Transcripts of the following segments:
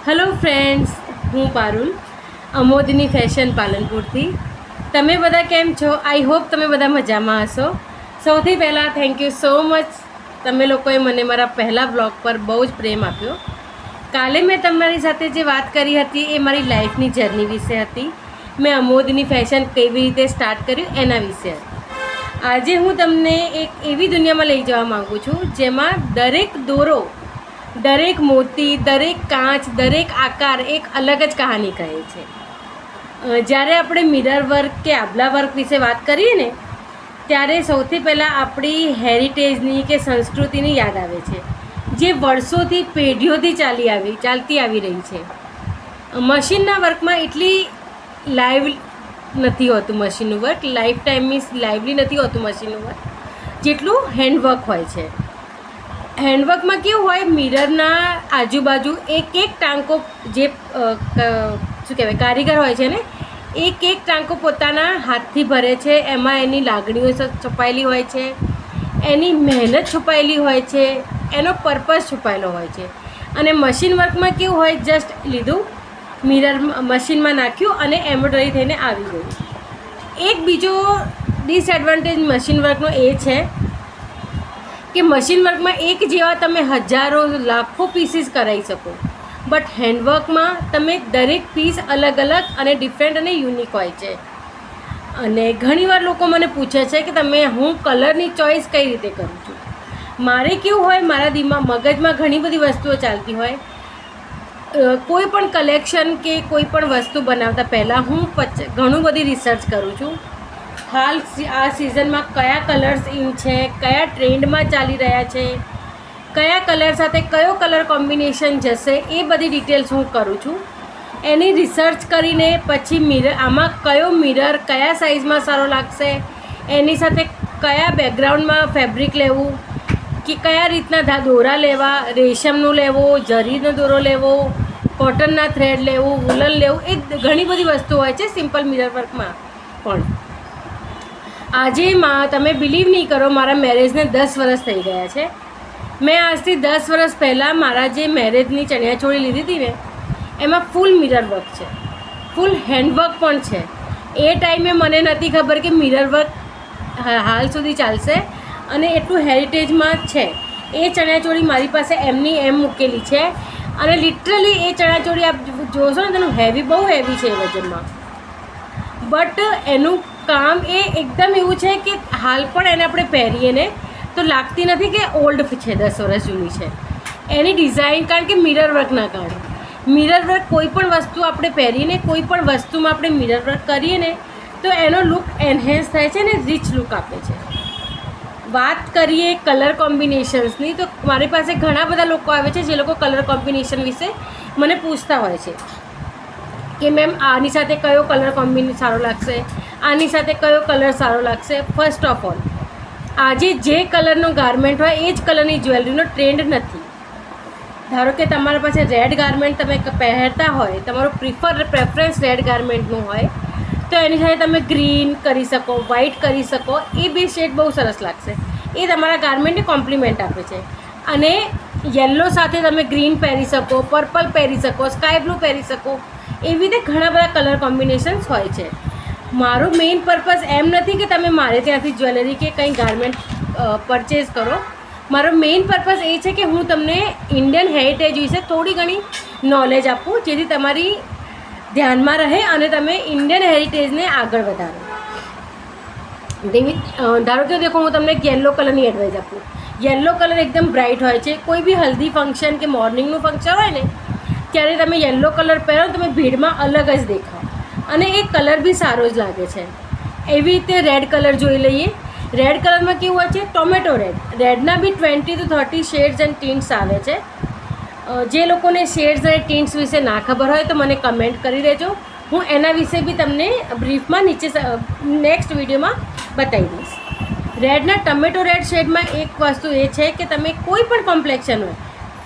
Hello friends, હું Parul અમોદની fashion પાલનપુરથી. તમે બધા કેમ છો? આઈ હોપ તમે બધા મજામાં હશો. સૌથી પહેલાં થેન્ક યુ સો મચ. તમે લોકોએ મને મારા પહેલા બ્લોગ પર બહુ જ પ્રેમ આપ્યો. કાલે મેં તમારી સાથે જે વાત કરી હતી એ મારી લાઈફની જર્ની વિશે હતી. મેં અમોદની ફેશન કેવી રીતે સ્ટાર્ટ કર્યું એના વિશે હતી. આજે હું તમને એક એવી દુનિયામાં લઈ જવા માગું છું જેમાં દરેક દોરો, દરેક મોતી, દરેક કાંચ, દરેક આકાર એક અલગ જ કહાની કહે છે. જ્યારે આપણે મિરર વર્ક કે આભલા વર્ક વિશે વાત કરીએ ને ત્યારે સૌથી પહેલાં આપણી હેરિટેજની કે સંસ્કૃતિની યાદ આવે છે, જે વર્ષોથી પેઢીઓથી ચાલતી આવી રહી છે. મશીનના વર્કમાં એટલી લાઈવ નથી હોતું. મશીનનું work life time means lively નથી હોતું મશીનનું વર્ક, જેટલું હેન્ડવર્ક હોય છે. હેન્ડવર્કમાં કેવું હોય, મિરરના આજુબાજુ એક ટાંકો, જે શું કહેવાય કારીગર હોય છે ને, એક ટાંકો પોતાના હાથથી ભરે છે. એમાં એની લાગણીઓ છુપાયેલી હોય છે, એની મહેનત છુપાયેલી હોય છે, એનો પર્પઝ છુપાયેલો હોય છે. અને મશીન વર્કમાં કેવું હોય, જસ્ટ લીધું, મિરર મશીનમાં નાખ્યું અને એમ્બ્રોઇડરી થઈને આવી ગયું. એક બીજો ડિસએડવાન્ટેજ મશીન વર્કનો એ છે કે મશીન વર્કમાં એક જેવા તમે હજારો લાખો પીસીસ કરાવી શકો, બટ હેન્ડવર્કમાં તમે દરેક પીસ અલગ અલગ અને ડિફરન્ટ અને યુનિક હોય છે. અને ઘણીવાર લોકો મને પૂછે છે કે હું કલરની ચોઈસ કઈ રીતે કરું છું. મારે કેવું હોય, મારા મગજમાં ઘણી બધી વસ્તુઓ ચાલતી હોય. કોઈ પણ કલેક્શન કે કોઈ પણ વસ્તુ બનાવતા પહેલાં હું ઘણું બધી રિસર્ચ કરું છું. હાલ આ સિઝનમાં કયા કલર્સ ઇન છે, કયા ટ્રેન્ડમાં ચાલી રહ્યા છે, કયા કલર સાથે કયો કલર કોમ્બિનેશન જશે, એ બધી ડિટેલ્સ હું કરું છું. એની રિસર્ચ કરીને પછી આમાં કયો મિરર કયા સાઇઝમાં સારો લાગશે, એની સાથે કયા બેકગ્રાઉન્ડમાં ફેબ્રિક લેવું, કે કયા રીતના દોરા લેવા, રેશમનું લેવો, જરીનો દોરો લેવો, કોટનના થ્રેડ લેવું, વુલન લેવું, એ ઘણી બધી વસ્તુ હોય છે સિમ્પલ મિરર વર્કમાં પણ. આજે તમે બિલીવ નહીં કરો, મારા મેરેજને 10 વર્ષ થઈ ગયા છે. મેં આજથી 10 વર્ષ પહેલાં મારા જે મેરેજની ચણિયાચોળી લીધી હતી ને, એમાં ફૂલ મિરર વર્ક છે, ફૂલ હેન્ડવર્ક પણ છે. એ ટાઈમે મને નથી ખબર કે મિરર વર્ક હાલ સુધી ચાલશે અને એટલું હેરિટેજમાં છે. એ ચણિયાચોળી મારી પાસે એમની એમ મૂકેલી છે અને લિટરલી એ ચણિયાચોળી આપ જોશો ને, તેનું બહુ હેવી છે વજનમાં, બટ એનું કામ એ એકદમ એવું છે કે હાલ પણ એને આપણે પહેરીએ ને તો લાગતી નથી કે ઓલ્ડ છે, 10 વર્ષ જૂની છે. એની ડિઝાઇન, કારણ કે મિરર વર્કના કારણે. મિરર વર્ક કોઈ પણ વસ્તુ આપણે પહેરીને, કોઈ પણ વસ્તુમાં આપણે મિરર વર્ક કરીએ ને તો એનો લુક એન્હેન્સ થાય છે ને રિચ લુક આપે છે. વાત કરીએ કલર કોમ્બિનેશન્સની, તો મારી પાસે ઘણા બધા લોકો આવે છે જે લોકો કલર કોમ્બિનેશન વિશે મને પૂછતા હોય છે કે મેમ આની સાથે કયો કલર કોમ્બિનેશન સારો લાગશે, આની સાથે કયો કલર સારો લાગશે. ફર્સ્ટ ઓફ ઓલ, આજે જે કલરનો ગારમેન્ટ હોય એ જ કલરની જ્વેલરીનો ટ્રેન્ડ નથી. ધારો કે તમારા પાસે રેડ ગારમેન્ટ તમે પહેરતા હોય, તમારું પ્રેફરન્સ રેડ ગારમેન્ટનું હોય, તો એની સાથે તમે ગ્રીન કરી શકો, વ્હાઇટ કરી શકો. એ બે શેડ બહુ સરસ લાગશે, એ તમારા ગારમેન્ટને કોમ્પ્લિમેન્ટ આપે છે. અને યલો સાથે તમે ગ્રીન પહેરી શકો, પર્પલ પહેરી શકો, સ્કાય બ્લુ પહેરી શકો. એવી રીતે ઘણા બધા કલર કોમ્બિનેશન્સ હોય છે. મારો મેઇન પર્પઝ એમ નથી કે તમે મારે ત્યાંથી જ્વેલરી કે કંઈ ગારમેન્ટ પરચેઝ કરો. મારો મેઇન પર્પઝ એ છે કે હું તમને ઇન્ડિયન હેરિટેજ વિશે થોડી ઘણી નોલેજ આપું, જેથી તમારી ધ્યાનમાં રહે અને તમે ઇન્ડિયન હેરિટેજને આગળ વધારો. ધારો કે દેખો, હું તમને એક યલો કલરની એડવાઇસ આપું. યલો કલર એકદમ બ્રાઇટ હોય છે. કોઈ બી હલ્દી ફંક્શન કે મોર્નિંગનું ફંક્શન હોય ને, ત્યારે તમે યલો કલર પહેરો, તમે ભીડમાં અલગ જ દેખાવ અને એ કલર બી સારો જ લાગે છે. એવી રીતે રેડ કલર જોઈ લઈએ. રેડ કલરમાં કેવું હોય છે, ટોમેટો રેડ. રેડના બી 20 to 30 શેડ્સ એન્ડ ટિન્ટ્સ આવે છે. જે લોકોને શેડ્સ અને ટિન્ટ્સ વિશે ના ખબર હોય તો મને કમેન્ટ કરી દેજો. હું એના વિશે બી તમને બ્રીફમાં નીચે નેક્સ્ટ વિડીયોમાં બતાવી દઈશ. રેડના ટમેટો રેડ શેડમાં એક વસ્તુ એ છે કે તમે કોઈ પણ કોમ્પ્લેક્શન હોય,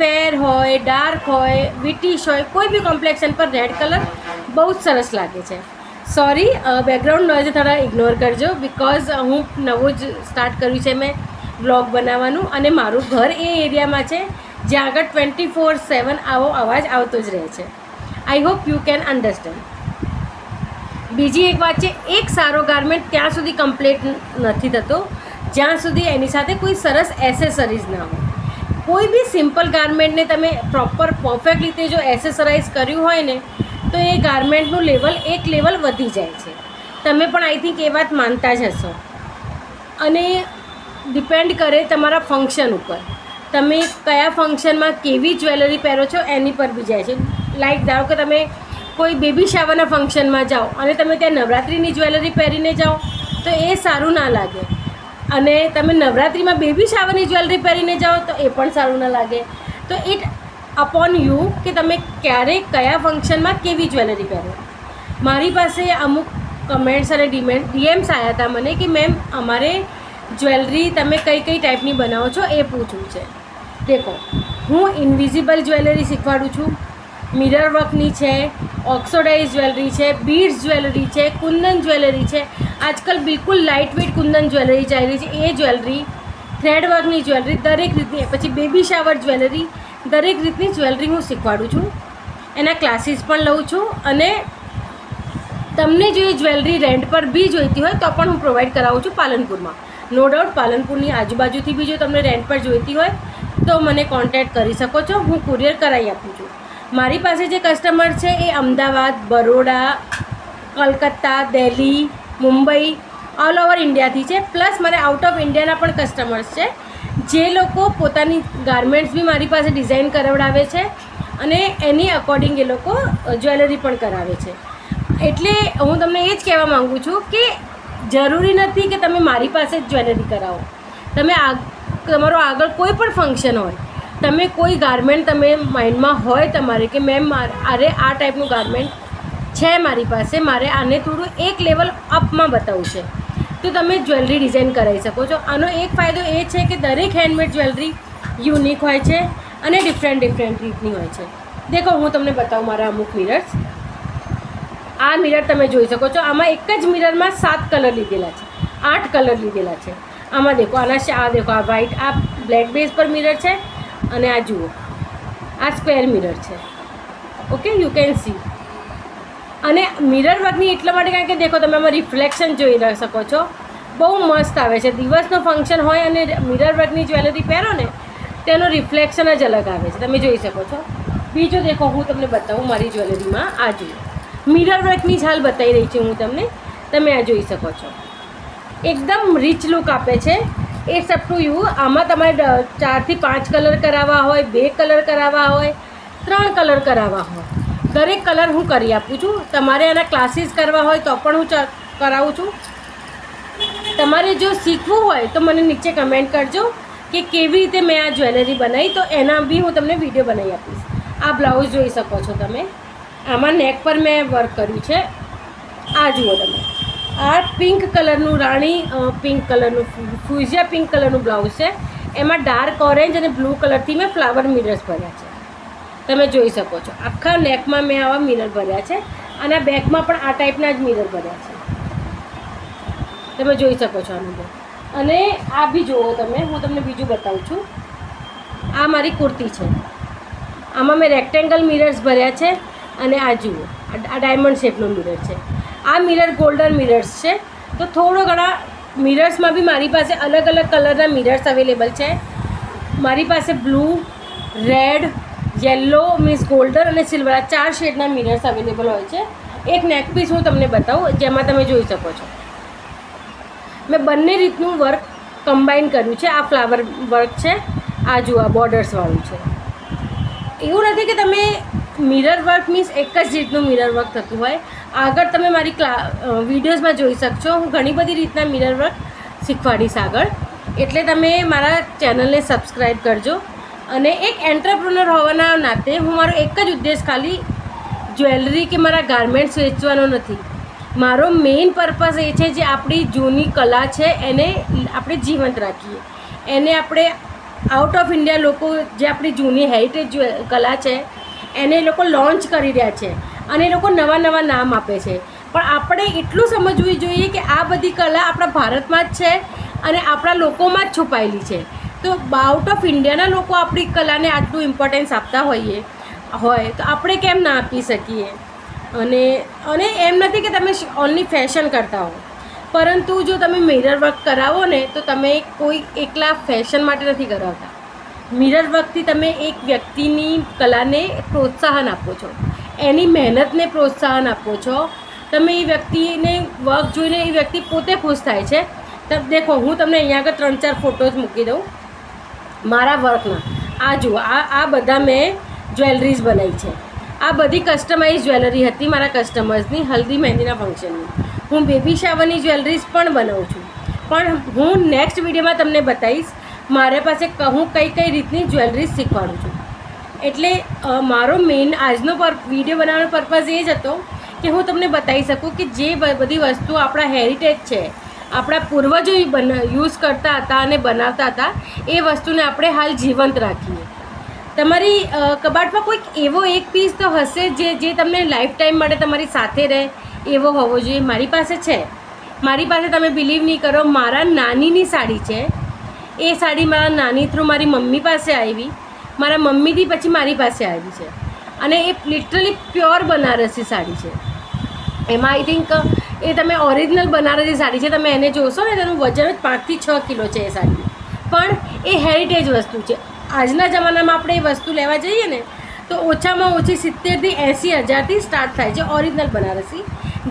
ફેર હોય, ડાર્ક હોય, વિટીશ હોય, કોઈ બી કોમ્પ્લેક્શન પર રેડ કલર બહુ જ સરસ લાગે છે. સોરી, બેકગ્રાઉન્ડ નોઇઝ થોડા ઇગ્નોર કરજો, બિકોઝ હું નવું જ સ્ટાર્ટ કર્યું છે મેં વ્લોગ બનાવવાનું, અને મારું ઘર એ એરિયામાં છે જ્યાં આગળ 24/7 આવો અવાજ આવતો જ રહે છે. I hope you can understand. બીજી એક વાત છે, એક સારો ગારમેન્ટ ત્યાં સુધી કમ્પ્લીટ નથી થતો જ્યાં સુધી એની સાથે કોઈ સરસ એસેસરીઝ ના હોય. કોઈ બી સિમ્પલ ગારમેન્ટને તમે પ્રોપર પરફેક્ટ રીતે જો એસેસરાઇઝ કર્યું હોય ને તો એ ગારમેન્ટનું લેવલ એક લેવલ વધી જાય છે. તમે પણ આઈ થિંક એ વાત માનતા જ હશો. અને ડિપેન્ડ કરે તમારા ફંક્શન ઉપર, તમે કયા ફંક્શનમાં કેવી જ્વેલરી પહેરો છો એની પર બી જાય છે. લાઈક ધારો કે તમે કોઈ બેબી શાવરના ફંક્શનમાં જાઓ અને તમે ત્યાં નવરાત્રિની જ્વેલરી પહેરીને જાઓ તો એ સારું ના લાગે, અને તમે નવરાત્રિમાં બેબી શાવરની જ્વેલરી પહેરીને જાઓ તો એ પણ સારું ના લાગે. તો ઇટ અપોન યુ કે તમે ક્યારે કયા ફંક્શનમાં કેવી જ્વેલરી પહેરો. મારી પાસે અમુક કમેન્ટ્સ અને ડીએમ્સ આવ્યા હતા મને કે મેમ અમારે જ્વેલરી તમે કઈ કઈ ટાઈપની બનાવો છો એ પૂછવું છે. દેખો, હું ઇન્વિઝિબલ જ્વેલરી શીખવાડું છું, મિરર વર્કની છે, ઓક્સોડાઇઝ જ્વેલરી છે, બીડ્સ જ્વેલરી છે, કુંદન જ્વેલરી છે. આજકાલ બિલકુલ લાઇટ વેઇટ કુંદન જ્વેલરી ચાલી રહી છે, એ જ્વેલરી, થ્રેડ વર્કની જ્વેલરી, દરેક રીતની, પછી બેબી શાવર જ્વેલરી, દરેક રીતની જ્વેલરી હું શીખવાડું છું. એના ક્લાસીસ પણ લઉં છું, અને તમને જો એ જ્વેલરી રેન્ટ પર બી જોઈતી હોય તો પણ હું પ્રોવાઈડ કરાવું છું પાલનપુરમાં. નો ડાઉટ પાલનપુરની આજુબાજુથી બી જો તમને રેન્ટ પર જોઈતી હોય તો મને કોન્ટેક્ટ કરી શકો છો, હું કુરિયર કરાવી આપું છું. મારી પાસે જે કસ્ટમર છે એ અમદાવાદ, બરોડા, કલકત્તા, દિલ્હી, મુંબઈ, ઓલ ઓવર ઇન્ડિયાથી છે. પ્લસ મારે આઉટ ઓફ ઇન્ડિયાના પણ કસ્ટમર્સ છે જે લોકો પોતાની ગારમેન્ટ્સ બી મારી પાસે ડિઝાઇન કરાવડાવે છે અને એની અકોર્ડિંગ એ લોકો જ્વેલરી પણ કરાવે છે. એટલે હું તમને એ જ કહેવા માગું છું કે જરૂરી નથી કે તમે મારી પાસે જ જ્વેલરી કરાવો. તમે તમારો આગળ કોઈ પણ ફંક્શન હોય, તમે કોઈ ગારમેન્ટ તમે માઇન્ડમાં હોય તમારે કે મેમ અરે આ ટાઈપનું ગારમેન્ટ છે મારી પાસે, મારે આને થોડું એક લેવલ અપમાં બતાવવું છે, તો તમે જ્વેલરી ડિઝાઇન કરાવી શકો છો. આનો એક ફાયદો એ છે કે દરેક હેન્ડમેડ જ્વેલરી યુનિક હોય છે અને ડિફરન્ટ રીતની હોય છે. દેખો, હું તમને બતાવું મારા અમુક મિરર્સ. આ મિરર તમે જોઈ શકો છો. આમાં એક જ મિરરમાં 7 કલર લીધેલા છે, 8 કલર લીધેલા છે. આમાં દેખો, આ દેખો, આ વ્હાઇટ, આ બ્લેક બેઝ પર મિરર છે, અને આ જુઓ, આ સ્ક્વેર મિરર છે. Okay, you can see. અને મિરર વર્કની એટલા માટે કારણ કે દેખો તમે આમાં રિફ્લેક્શન જોઈ શકો છો, બહુ મસ્ત આવે છે. દિવસનો ફંક્શન હોય અને મિરર વર્કની જ્વેલરી પહેરો ને તેનો રિફ્લેક્શન જ અલગ આવે છે, તમે જોઈ શકો છો. બીજો દેખો, હું તમને બતાવું મારી જ્વેલરીમાં. આ જુઓ, મિરર વર્કની જ હાલ બતાવી રહી છું હું તમને, તમે આ જોઈ શકો છો. એકદમ રીચ લુક આપે છે. It's up to you. આમાં તમારે 4 થી 5 કલર કરાવવા હોય, 2 કલર કરાવવા હોય, 3 કલર કરાવવા હોય, દરેક કલર હું કરી આપું છું. તમારે આના ક્લાસીસ કરવા હોય તો પણ હું કરાવું છું. તમારે જો શીખવું હોય તો મને નીચે કમેન્ટ કરજો કે કેવી રીતે મેં આ જ્વેલરી બનાવી, તો એના બી હું તમને વિડીયો બનાવી આપીશ. આ બ્લાઉઝ જોઈ શકો છો તમે. આમાં નેક પર મેં વર્ક કર્યું છે. આ જુઓ તમે, આ પિંક કલરનું, રાણી પિંક કલરનું, ફ્યુઝિયા પિંક કલરનું બ્લાઉઝ છે. એમાં ડાર્ક ઓરેન્જ અને બ્લુ કલરથી મેં ફ્લાવર મિરર્સ ભર્યા છે, તમે જોઈ શકો છો. આખા નેકમાં મેં આવા મિરર ભર્યા છે, અને બેકમાં પણ આ ટાઈપના જ મિરર ભર્યા છે, તમે જોઈ શકો છો આનું. અને આ બી જુઓ તમે, હું તમને બીજું બતાવું છું. આ મારી કુર્તી છે, આમાં મેં રેક્ટેંગલ મિરર્સ ભર્યા છે, અને આ જુઓ, આ ડાયમંડ શેપનું મિરર છે. આ મિરર ગોલ્ડન મિરર્સ છે. તો થોડો ઘણા મિરર્સમાં બી મારી પાસે અલગ અલગ કલરના મિરર્સ અવેલેબલ છે. મારી પાસે blue, red, yellow means golden અને સિલ્વર, આ 4 શેડના મિરર્સ અવેલેબલ હોય છે. એક નેક પીસ હું તમને બતાવું જેમાં તમે જોઈ શકો છો મેં બંને રીતનું વર્ક કમ્બાઈન કર્યું છે. આ ફ્લાવર વર્ક છે, આ જુઓ, આ બોર્ડર્સવાળું છે. એવું નથી કે તમે મિરર વર્ક મીન્સ એક જ રીતનું મિરર વર્ક થતું હોય. આગળ તમે મારી વિડીયોઝમાં જોઈ શકશો, હું ઘણી બધી રીતના મિરર વર્ક શીખવાડીશ આગળ. એટલે તમે મારા ચેનલને સબસ્ક્રાઈબ કરજો. અને એક એન્ટરપ્રનર હોવાના નાતે હું મારો એક જ ઉદ્દેશ ખાલી જ્વેલરી કે મારા ગારમેન્ટ્સ વેચવાનો નથી. મારો મેઇન પર્પઝ એ છે જે આપણી જૂની કલા છે એને આપણે જીવંત રાખીએ, એને આપણે આઉટ ઓફ ઇન્ડિયા લોકો જે આપણી જૂની હેરિટેજ કલા છે એને એ લોકો લોન્ચ કરી રહ્યા છે, અને એ લોકો નવા નવા નામ આપે છે. પણ આપણે એટલું સમજવું જોઈએ કે આ બધી કલા આપણા ભારતમાં જ છે અને આપણા લોકોમાં જ છુપાયેલી છે. તો આઉટ ઓફ ઇન્ડિયાના લોકો આપણી કલાને આટલું ઇમ્પોર્ટન્સ આપતા હોય તો આપણે કેમ ના આપી શકીએ. અને એમ નથી કે તમે ઓનલી ફેશન કરતા હો, પરંતુ જો તમે મિરર વર્ક કરાવો ને તો તમે કોઈ એકલા ફેશન માટે નથી કરાવતા. મિરર વર્કથી તમે એક વ્યક્તિની કલાને પ્રોત્સાહન આપો છો, એની મહેનતને પ્રોત્સાહન આપો છો. તમે એ વ્યક્તિને વર્ક જોઈને એ વ્યક્તિ પોતે ખુશ થાય છે. દેખો, હું તમને અહીંયા આગળ 3-4 ફોટોઝ મૂકી દઉં મારા વર્કના. આ જુઓ, આ બધા મેં જ્વેલરીઝ બનાવી છે. આ બધી કસ્ટમાઇઝ જ્વેલરી હતી મારા કસ્ટમર્સની હલ્દી મહેંદીના ફંક્શનની. હું બેબી શાવરની જ્વેલરીઝ પણ બનાવું છું, પણ હું નેક્સ્ટ વિડીયોમાં તમને બતાવીશ મારે પાસે હું કઈ રીતની જ્વેલરીઝ શીખવાડું છું. એટલે મારો મેઇન આજનો વિડીયો બનાવવાનો પર્પઝ એ જ હતો કે હું તમને બતાવી શકું કે જે બધી વસ્તુઓ આપણા હેરિટેજ છે, આપણા પૂર્વજો યુઝ કરતા હતા અને બનાવતા હતા, એ વસ્તુને આપણે હાલ જીવંત રાખીએ. તમારી કબાટમાં કોઈક એવો એક પીસ તો હશે જે તમને લાઈફ ટાઈમ માટે તમારી સાથે રહે એવો હોવો જોઈએ. મારી પાસે છે. મારી પાસે તમે બિલીવ નહીં કરો, મારા નાનીની સાડી છે. એ સાડી મારા નાની થ્રુ મારી મમ્મી પાસે આવી, મારા મમ્મીથી પછી મારી પાસે આવી છે. અને એ લિટરલી પ્યોર બનારસી સાડી છે. એમાં આઈ થિંક એ તમે ઓરિજિનલ બનારસી સાડી છે, તમે એને જોશો ને તેનું વજન જ 5 થી 6 કિલો છે એ સાડી. પણ એ હેરિટેજ વસ્તુ છે. આજના જમાનામાં આપણે એ વસ્તુ લેવા જઈએ ને તો ઓછામાં ઓછી 70 થી 80 હજારથી સ્ટાર્ટ થાય છે ઓરિજિનલ બનારસી,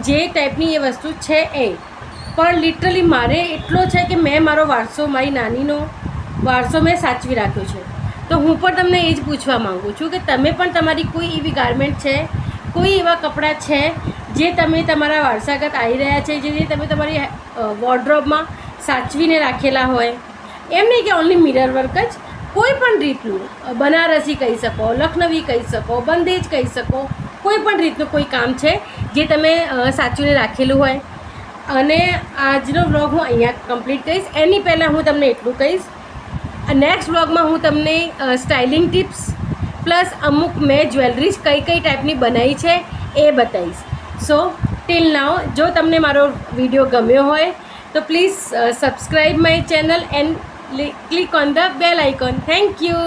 જે ટાઈપની એ વસ્તુ છે એ. પણ લિટરલી મારે એટલો છે કે મેં મારો વારસો, મારી નાનીનો વારસો મેં સાચવી રાખ્યો છે. તો હું પણ તમને એ જ પૂછવા માગું છું કે તમે પણ તમારી કોઈ એવી ગારમેન્ટ છે, કોઈ એવા કપડાં છે જે તમે તમારા વારસાગત આવી રહ્યા છે, જે તમે તમારી વોર્ડરોબમાં સાચવીને રાખેલા હોય. એમ નહીં કે ઓનલી મિરર વર્ક જ, કોઈ પણ રીતનું બનારસી કહી શકો, લખનવી કહી શકો, બંદેજ કહી શકો, કોઈ પણ રીતનું કોઈ કામ છે જે તમે સાચવીને રાખેલું હોય. અને આજનો વ્લોગ હું અહીંયા કમ્પ્લીટ કરીશ. એની પહેલાં હું તમને એટલું કહીશ, નેક્સ્ટ વ્લોગમાં હું તમને સ્ટાઇલિંગ ટિપ્સ પ્લસ અમુક મેં જ્વેલરીઝ કઈ ટાઈપની બનાવી છે એ બતાવીશ. સો ટિલ નાઉ, જો તમને મારો વિડીયો ગમ્યો હોય તો please subscribe my channel and click on the bell icon. Thank you.